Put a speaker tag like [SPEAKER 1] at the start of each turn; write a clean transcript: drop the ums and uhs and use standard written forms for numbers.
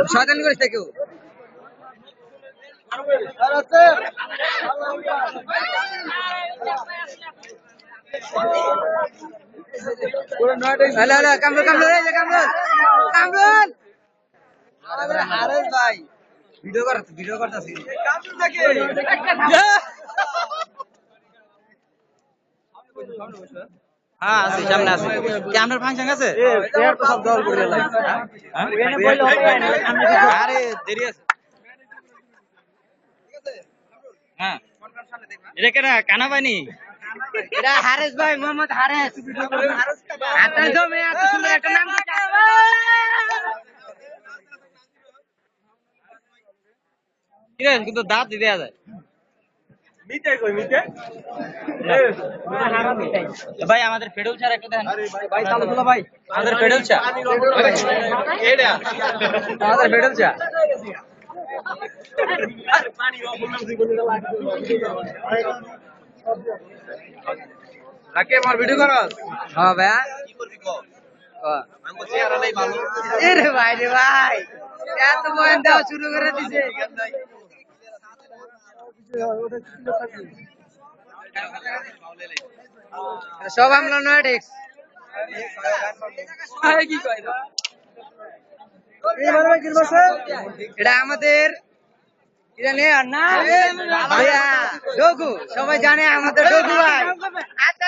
[SPEAKER 1] শয়তানি করিস কেউ হারেস ভাই ভিডিও করতেছি হ্যাঁ আছে সামনে আছে ক্যামেরার ফাংশন আছে আরে দেরি আছে হ্যাঁ এটা কেনা কানা পাইনি এটা হারেস ভাই মোহাম্মদ হারেস আপনার জমি এত সুন্দর একটা নাম কিরে কিন্তু দাঁত দিতে যায় ভাই আমাদের ফেডুল স্যার একটা দেন ভাই চালু চলো ভাই আমাদের ফেডুল চা আমাদের ফেডুল চা রাকে আমার ভিডিও করস হ্যাঁ ভাই কি করবি কো আমগো চেহারা নাই ভালো রে ভাই এত বয়ান দাও শুরু করে দিছে সব আমলো নয়ডিক্স এটা আমাদের ডগু সবাই জানে আমাদের ডগু ভাই আচ্ছা